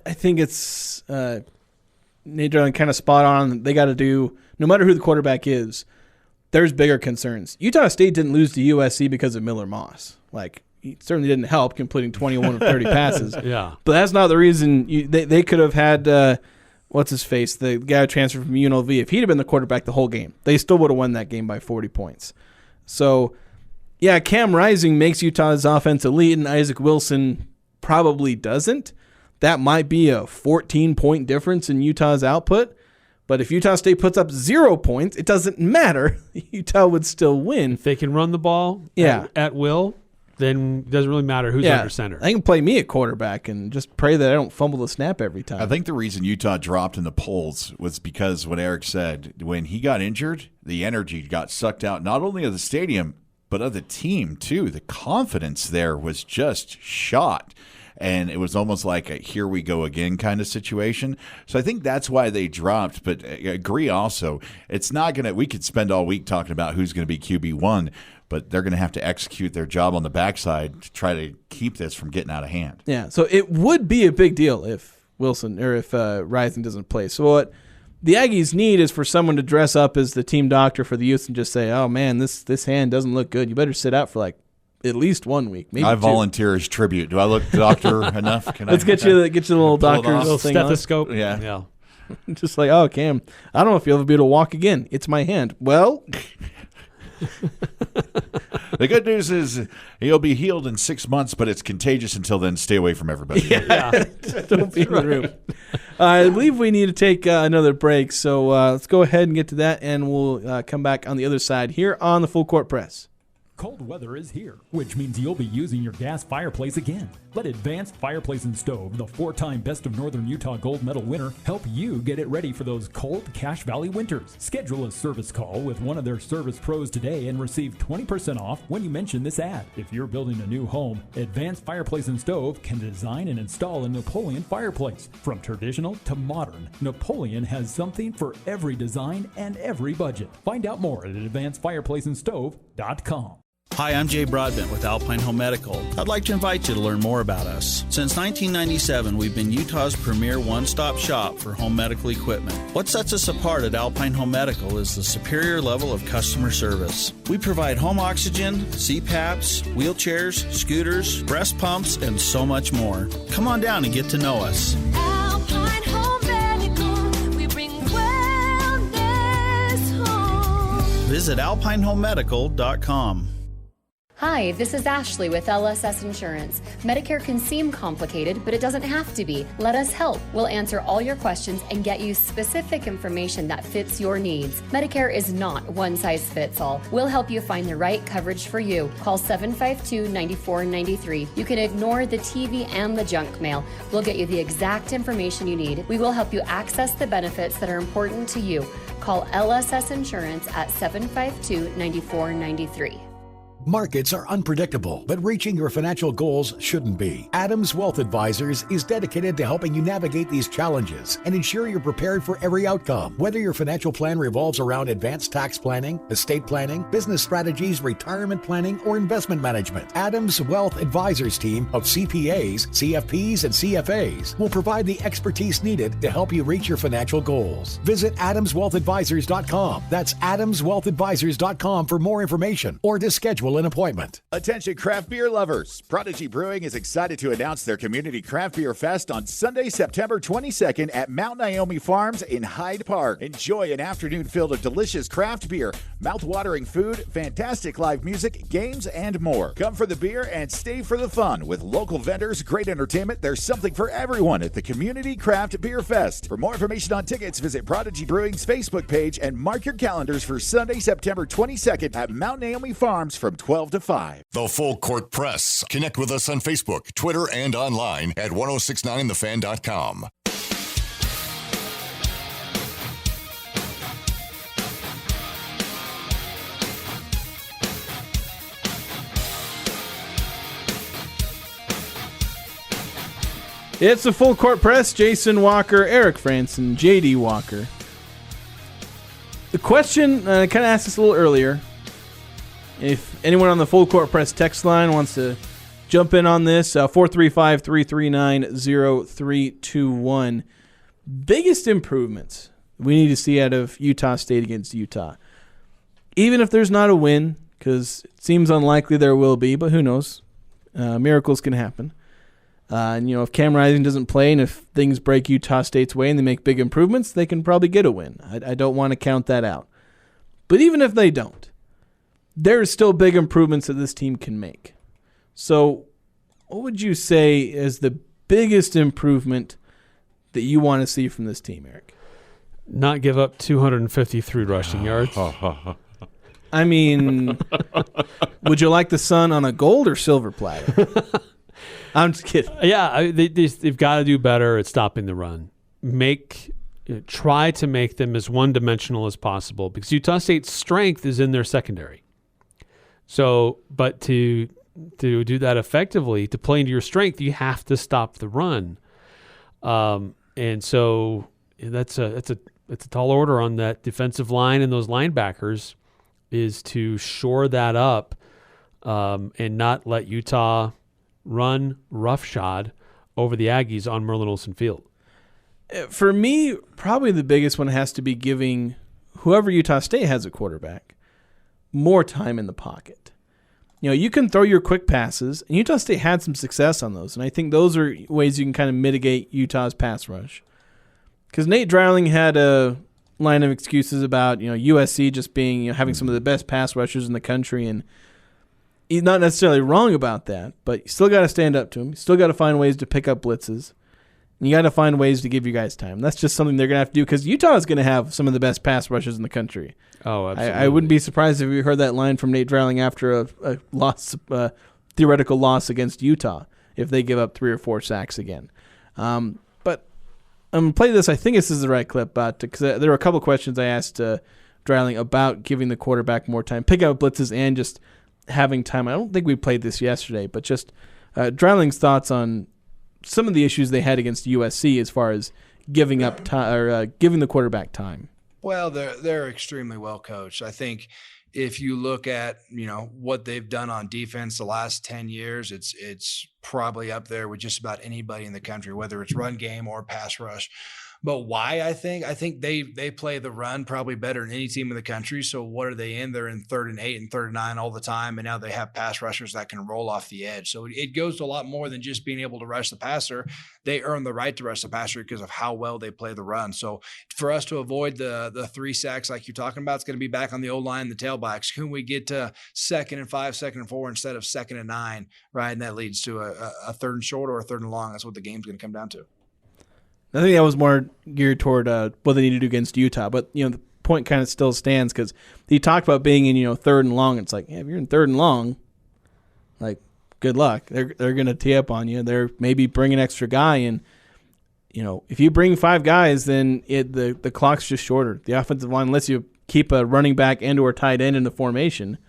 think it's Nate Dillon kind of spot on. They got to do, no matter who the quarterback is, there's bigger concerns. Utah State didn't lose to USC because of Miller Moss. He certainly didn't help completing 21 of 30 passes. Yeah. But that's not the reason. They could have had, what's his face, the guy who transferred from UNLV. If he'd have been the quarterback the whole game, they still would have won that game by 40 points. So, yeah, Cam Rising makes Utah's offense elite, and Isaac Wilson probably doesn't. That might be a 14-point difference in Utah's output. But if Utah State puts up 0 points, it doesn't matter. Utah would still win. If they can run the ball at will, then it doesn't really matter who's under center. They can play me at quarterback and just pray that I don't fumble the snap every time. I think the reason Utah dropped in the polls was because what Eric said, when he got injured, the energy got sucked out, not only of the stadium, but of the team too. The confidence there was just shot. And it was almost like a here we go again kind of situation. So I think that's why they dropped. But I agree also, it's not going to – we could spend all week talking about who's going to be QB1, but they're going to have to execute their job on the backside to try to keep this from getting out of hand. Yeah, so it would be a big deal if Wilson or if Rising doesn't play. So what the Aggies need is for someone to dress up as the team doctor for the youth and just say, oh, man, this hand doesn't look good. You better sit out for at least 1 week, maybe I 2. volunteer as tribute. Do I look doctor enough? Let's get you the little doctor's little thing stethoscope. On. Yeah. Just oh, Cam, I don't know if you'll ever be able to walk again. It's my hand. Well, The good news is he'll be healed in 6 months, but it's contagious until then. Stay away from everybody. Yeah. Don't be in the room. I believe we need to take another break, so let's go ahead and get to that, and we'll come back on the other side here on the Full Court Press. Cold weather is here, which means you'll be using your gas fireplace again. Let Advanced Fireplace and Stove, the 4-time Best of Northern Utah Gold Medal winner, help you get it ready for those cold Cache Valley winters. Schedule a service call with one of their service pros today and receive 20% off when you mention this ad. If you're building a new home, Advanced Fireplace and Stove can design and install a Napoleon fireplace. From traditional to modern, Napoleon has something for every design and every budget. Find out more at advancedfireplaceandstove.com. Hi, I'm Jay Broadbent with Alpine Home Medical. I'd like to invite you to learn more about us. Since 1997, we've been Utah's premier one-stop shop for home medical equipment. What sets us apart at Alpine Home Medical is the superior level of customer service. We provide home oxygen, CPAPs, wheelchairs, scooters, breast pumps, and so much more. Come on down and get to know us. Alpine Home Medical, we bring wellness home. Visit alpinehomemedical.com. Hi, this is Ashley with LSS Insurance. Medicare can seem complicated, but it doesn't have to be. Let us help. We'll answer all your questions and get you specific information that fits your needs. Medicare is not one size fits all. We'll help you find the right coverage for you. Call 752-9493. You can ignore the TV and the junk mail. We'll get you the exact information you need. We will help you access the benefits that are important to you. Call LSS Insurance at 752-9493. Markets are unpredictable, but reaching your financial goals shouldn't be. Adams Wealth Advisors is dedicated to helping you navigate these challenges and ensure you're prepared for every outcome. Whether your financial plan revolves around advanced tax planning, estate planning, business strategies, retirement planning, or investment management, Adams Wealth Advisors team of CPAs, CFPs, and CFAs will provide the expertise needed to help you reach your financial goals. Visit AdamsWealthAdvisors.com. That's AdamsWealthAdvisors.com for more information or to schedule an appointment. Attention craft beer lovers. Prodigy Brewing is excited to announce their Community Craft Beer Fest on Sunday, September 22nd at Mount Naomi Farms in Hyde Park. Enjoy an afternoon filled of delicious craft beer, mouth-watering food, fantastic live music, games, and more. Come for the beer and stay for the fun. With local vendors, great entertainment, there's something for everyone at the Community Craft Beer Fest. For more information on tickets, visit Prodigy Brewing's Facebook page and mark your calendars for Sunday, September 22nd at Mount Naomi Farms from 12 to 5. The Full Court Press. Connect with us on Facebook, Twitter, and online at 1069thefan.com. It's the Full Court Press. Jason Walker, Eric Frandsen, J.D. Walker. The question, I kind of asked this a little earlier. If anyone on the Full Court Press text line wants to jump in on this, 435-339-0321. Biggest improvements we need to see out of Utah State against Utah. Even if there's not a win, because it seems unlikely there will be, but who knows? Miracles can happen. And, if Cam Rising doesn't play and if things break Utah State's way and they make big improvements, they can probably get a win. I don't want to count that out. But even if they don't, there are still big improvements that this team can make. So what would you say is the biggest improvement that you want to see from this team, Eric? Not give up 253 rushing yards. I mean, would you like the sun on a gold or silver platter? I'm just kidding. Yeah, they've got to do better at stopping the run. Try to make them as one-dimensional as possible because Utah State's strength is in their secondary. So, but to do that effectively, to play into your strength, you have to stop the run. And so that's a tall order on that defensive line and those linebackers is to shore that up and not let Utah run roughshod over the Aggies on Merlin Olsen Field. For me, probably the biggest one has to be giving whoever Utah State has a quarterback more time in the pocket. You can throw your quick passes, and Utah State had some success on those, and I think those are ways you can kind of mitigate Utah's pass rush. Because Nate Dreiling had a line of excuses about USC just being having some of the best pass rushers in the country, and he's not necessarily wrong about that, but you still got to stand up to him. You still got to find ways to pick up blitzes. And you got to find ways to give you guys time. That's just something they're going to have to do because Utah is going to have some of the best pass rushers in the country. Oh, absolutely. I wouldn't be surprised if you heard that line from Nate Dreiling after a loss, theoretical loss against Utah if they give up 3 or 4 sacks again. But I'm going to play this. I think this is the right clip, because there were a couple questions I asked Dreiling about giving the quarterback more time, pick up blitzes, and just having time. I don't think we played this yesterday, but just Dreiling's thoughts on some of the issues they had against USC as far as giving up time or giving the quarterback time. Well, they're extremely well coached. I think if you look at what they've done on defense the last 10 years, it's probably up there with just about anybody in the country, whether it's run game or pass rush. But why? I think they play the run probably better than any team in the country. So what are they in? They're in 3rd and 8 and 3rd and 9 all the time, and now they have pass rushers that can roll off the edge. So it goes to a lot more than just being able to rush the passer. They earn the right to rush the passer because of how well they play the run. So for us to avoid the 3 sacks like you're talking about, it's going to be back on the O-line, the tailbacks. Can we get to 2nd and 5, 2nd and 4 instead of 2nd and 9, right? And that leads to a 3rd and short or a 3rd and long. That's what the game's going to come down to. I think that was more geared toward what they need to do against Utah. But, the point kind of still stands because he talked about being in, 3rd and long. It's like, if you're in 3rd and long, like, good luck. They're going to tee up on you. They're maybe bring an extra guy. And, if you bring 5 guys, then the clock's just shorter. The offensive line, unless you keep a running back and or tight end in the formation,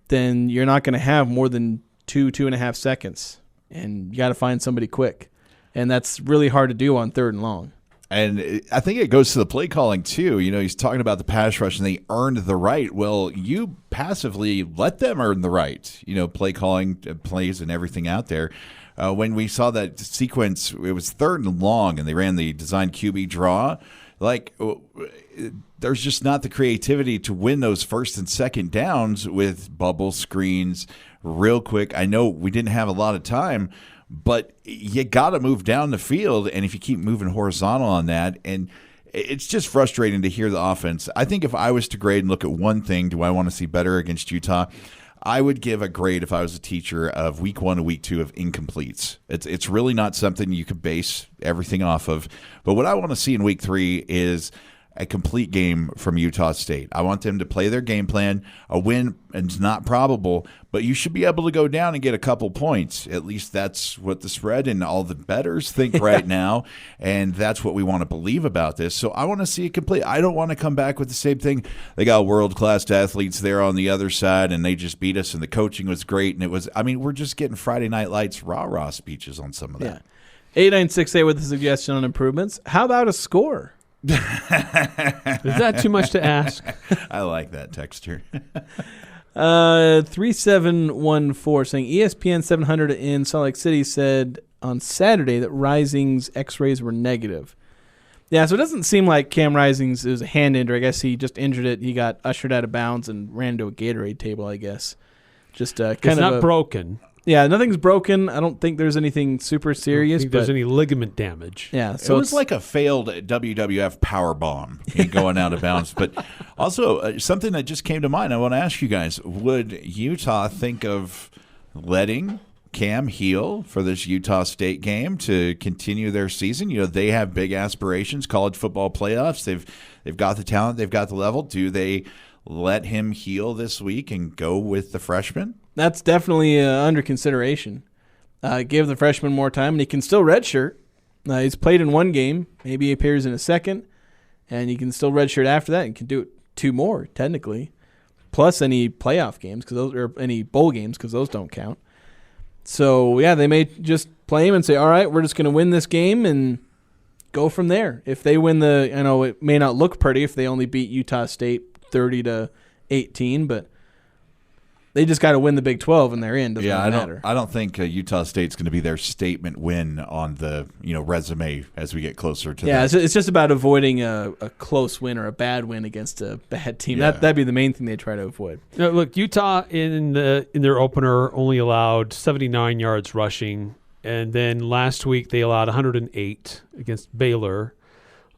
then you're not going to have more than 2.5 seconds. And you got to find somebody quick. And that's really hard to do on 3rd and long. And I think it goes to the play calling, too. He's talking about the pass rush, and they earned the right. Well, you passively let them earn the right, play calling plays and everything out there. When we saw that sequence, it was 3rd and long, and they ran the design QB draw. There's just not the creativity to win those 1st and 2nd downs with bubble screens real quick. I know we didn't have a lot of time, but you got to move down the field, and if you keep moving horizontal on that, and it's just frustrating to hear the offense. I think if I was to grade and look at one thing, do I want to see better against Utah? I would give a grade if I was a teacher of week 1 and week 2 of incompletes. It's really not something you could base everything off of. But what I want to see in week 3 is a complete game from Utah State. I want them to play their game plan. A win is not probable, but you should be able to go down and get a couple points. At least that's what the spread and all the bettors think right now, and that's what we want to believe about this. So I want to see it complete. I don't want to come back with the same thing. They got world-class athletes there on the other side, and they just beat us, and the coaching was great. And it was, we're just getting Friday Night Lights rah-rah speeches on some of that. Yeah. 8968 with a suggestion on improvements. How about a score? Is that too much to ask? I like that texture. 3714 saying ESPN 700 in Salt Lake City said on Saturday that Rising's x-rays were negative. Yeah, so it doesn't seem like Cam Rising's is a hand injury. I guess he just injured it. He got ushered out of bounds and ran to a Gatorade table, I guess. Just kind it's of not broken. Yeah, nothing's broken. I don't think there's anything super serious. I don't think there's any ligament damage. Yeah, so it was like a failed WWF power bomb going out of bounds. But also something that just came to mind. I want to ask you guys: would Utah think of letting Cam heal for this Utah State game to continue their season? They have big aspirations, college football playoffs. They've got the talent, they've got the level. Do they let him heal this week and go with the freshman? That's definitely under consideration. Give the freshman more time, and he can still redshirt. He's played in 1 game. Maybe he appears in a second, and he can still redshirt after that and can do it 2 more, technically, plus any playoff games or any bowl games because those don't count. So, yeah, they may just play him and say, all right, we're just going to win this game and go from there. If they win I know it may not look pretty if they only beat Utah State 30-18, but they just got to win the Big 12 and they're in. Doesn't matter. I don't think Utah State's going to be their statement win on the resume as we get closer to that. Yeah, it's just about avoiding a close win or a bad win against a bad team. Yeah. That'd be the main thing they try to avoid. No, look, Utah in their opener only allowed 79 yards rushing, and then last week they allowed 108 against Baylor.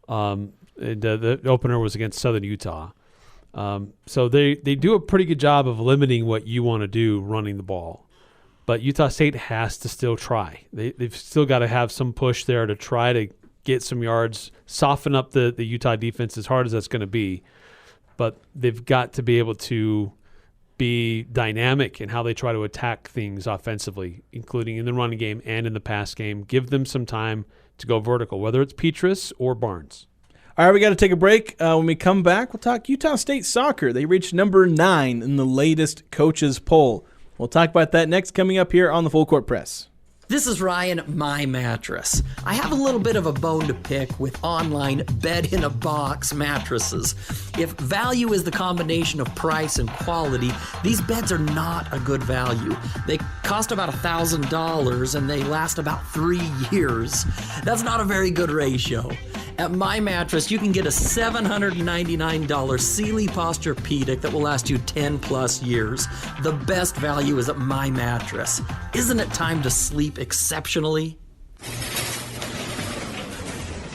The opener was against Southern Utah. So they do a pretty good job of limiting what you want to do running the ball. But Utah State has to still try. They've still got to have some push there to try to get some yards, soften up the Utah defense as hard as that's going to be. But they've got to be able to be dynamic in how they try to attack things offensively, including in the running game and in the pass game. Give them some time to go vertical, whether it's Petrus or Barnes. All right, we got to take a break. When we come back, we'll talk Utah State soccer. They reached number 9 in the latest coaches poll. We'll talk about that next, coming up here on the Full Court Press. This is Ryan, My Mattress. I have a little bit of a bone to pick with online bed-in-a-box mattresses. If value is the combination of price and quality, these beds are not a good value. They cost about $1,000 and they last about 3 years. That's not a very good ratio. At My Mattress, you can get a $799 Sealy Posturepedic that will last you 10 plus years. The best value is at My Mattress. Isn't it time to sleep exceptionally?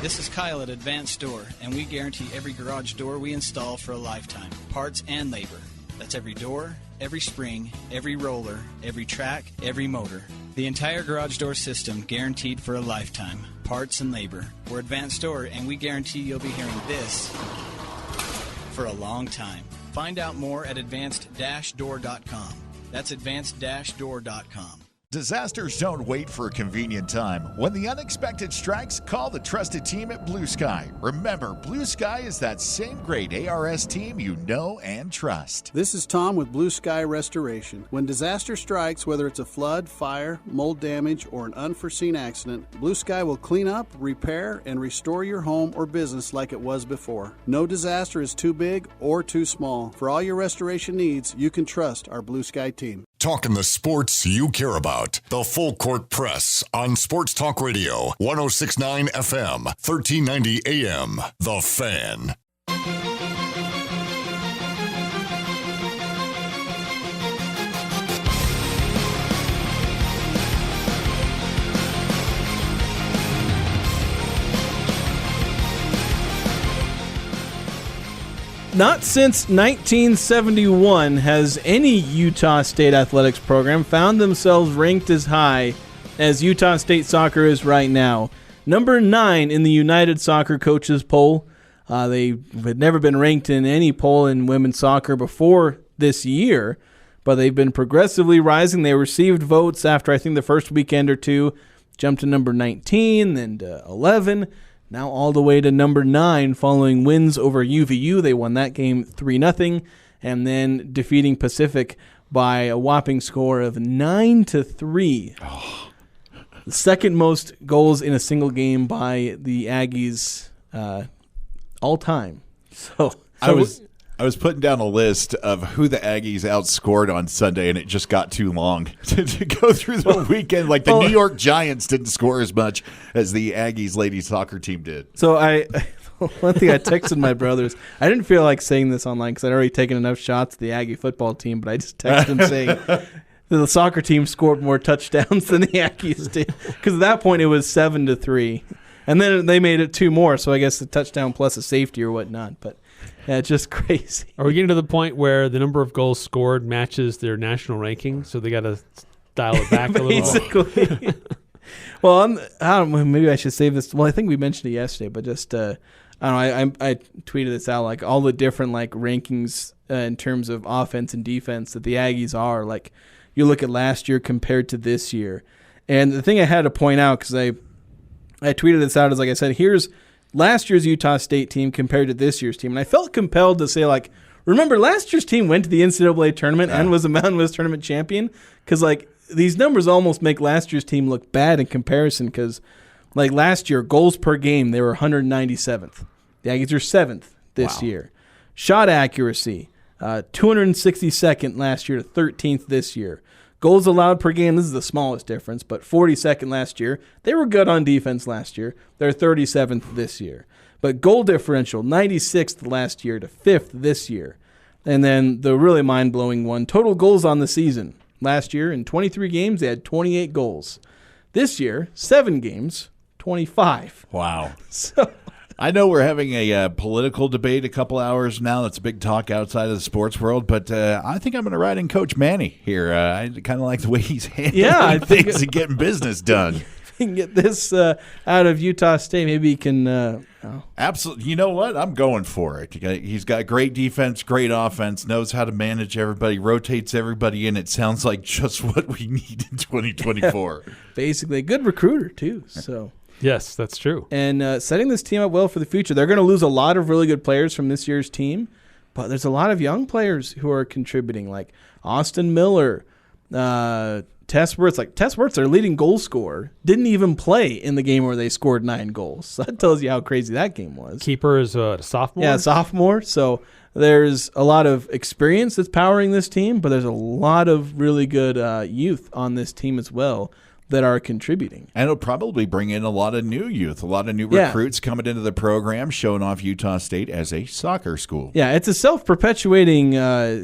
This is Kyle at Advanced Door, and we guarantee every garage door we install for a lifetime, parts and labor. That's every door, every spring, every roller, every track, every motor. The entire garage door system guaranteed for a lifetime, parts and labor. We're Advanced Door, and we guarantee you'll be hearing this for a long time. Find out more at advanced-door.com. That's advanced-door.com. Disasters don't wait for a convenient time. When the unexpected strikes, call the trusted team at Blue Sky. Remember, Blue Sky is that same great ARS team you know and trust. This is Tom with Blue Sky Restoration. When disaster strikes, whether it's a flood, fire, mold damage, or an unforeseen accident, Blue Sky will clean up, repair, and restore your home or business like it was before. No disaster is too big or too small. For all your restoration needs, you can trust our Blue Sky team. Talking the sports you care about. The Full Court Press on Sports Talk Radio, 106.9 FM, 1390 AM. The Fan. Not since 1971 has any Utah State athletics program found themselves ranked as high as Utah State soccer is right now. Number 9 in the United Soccer Coaches poll. They had never been ranked in any poll in women's soccer before this year, but they've been progressively rising. They received votes after, I think, the first weekend or two, jumped to number 19, then to 11, now all the way to number 9 following wins over UVU. They won that game 3-0, and then defeating Pacific by a whopping score of 9-3. Oh. The second most goals in a single game by the Aggies all time. So I was putting down a list of who the Aggies outscored on Sunday, and it just got too long to go through the weekend. Like the New York Giants didn't score as much as the Aggies ladies soccer team did. So one thing I texted my brothers, I didn't feel like saying this online because I'd already taken enough shots at the Aggie football team, but I just texted them saying the soccer team scored more touchdowns than the Aggies did. Because at that point it was 7-3. And then they made it 2 more, so I guess the touchdown plus a safety or whatnot. But yeah, it's just crazy. Are we getting to the point where the number of goals scored matches their national ranking, so they got to dial it back a little? Basically. Well, I don't know, maybe I should save this. Well, I think we mentioned it yesterday, but just I don't know. I tweeted this out, like all the different like rankings in terms of offense and defense that the Aggies are. Like you look at last year compared to this year, and the thing I had to point out because I tweeted this out is, like I said, here's last year's Utah State team compared to this year's team. And I felt compelled to say, like, remember last year's team went to the NCAA tournament and was a Mountain West tournament champion? Because, like, these numbers almost make last year's team look bad in comparison because, like, last year, goals per game, they were 197th. The Aggies are 7th this year. Shot accuracy, 262nd last year to 13th this year. Goals allowed per game, this is the smallest difference, but 42nd last year. They were good on defense last year. They're 37th this year. But goal differential, 96th last year to 5th this year. And then the really mind-blowing one, total goals on the season. Last year, in 23 games, they had 28 goals. This year, 7 games, 25. Wow. So I know we're having a political debate a couple hours now. That's a big talk outside of the sports world, but I think I'm going to ride in Coach Manny here. I kind of like the way he's handling things and getting business done. If he can get this out of Utah State, maybe he can. Absolutely. You know what? I'm going for it. He's got great defense, great offense, knows how to manage everybody, rotates everybody in. It sounds like just what we need in 2024. Basically, a good recruiter, too. So. Yes, that's true. And setting this team up well for the future. They're going to lose a lot of really good players from this year's team, but there's a lot of young players who are contributing, like Austin Miller, Tess Wirtz. Like Tess Wirtz, their leading goal scorer, didn't even play in the game where they scored 9 goals. So that tells you how crazy that game was. Keeper is a sophomore? Yeah, sophomore. So there's a lot of experience that's powering this team, but there's a lot of really good youth on this team as well that are contributing. And it'll probably bring in a lot of new youth, a lot of new recruits coming into the program, showing off Utah State as a soccer school. Yeah, it's a self-perpetuating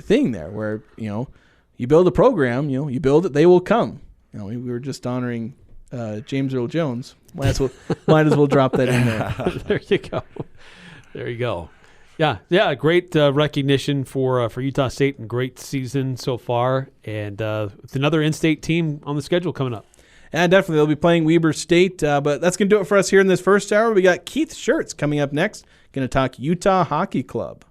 thing there where, you build a program, you build it, they will come. We were just honoring James Earl Jones. Might as well drop that in there. There you go. Yeah, great recognition for Utah State and great season so far. And with another in-state team on the schedule coming up. And definitely they'll be playing Weber State. But that's going to do it for us here in this first hour. We got Keith Schertz coming up next. Going to talk Utah Hockey Club.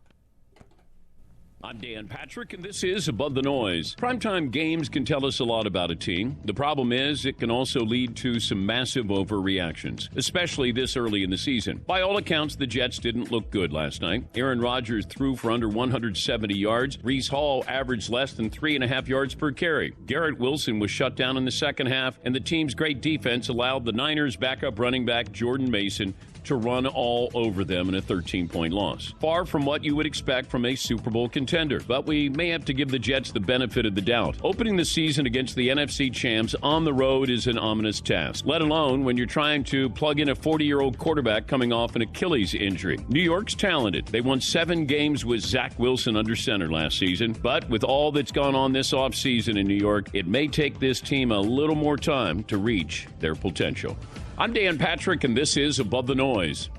I'm Dan Patrick, and this is Above the Noise. Primetime games can tell us a lot about a team. The problem is it can also lead to some massive overreactions, especially this early in the season. By all accounts, the Jets didn't look good last night. Aaron Rodgers threw for under 170 yards. Reese Hall averaged less than 3.5 yards per carry. Garrett Wilson was shut down in the second half, and the team's great defense allowed the Niners' backup running back Jordan Mason to run all over them in a 13-point loss. Far from what you would expect from a Super Bowl contender, but we may have to give the Jets the benefit of the doubt. Opening the season against the NFC champs on the road is an ominous task, let alone when you're trying to plug in a 40-year-old quarterback coming off an Achilles injury. New York's talented. They won 7 games with Zach Wilson under center last season, but with all that's gone on this offseason in New York, it may take this team a little more time to reach their potential. I'm Dan Patrick, and this is Above the Noise.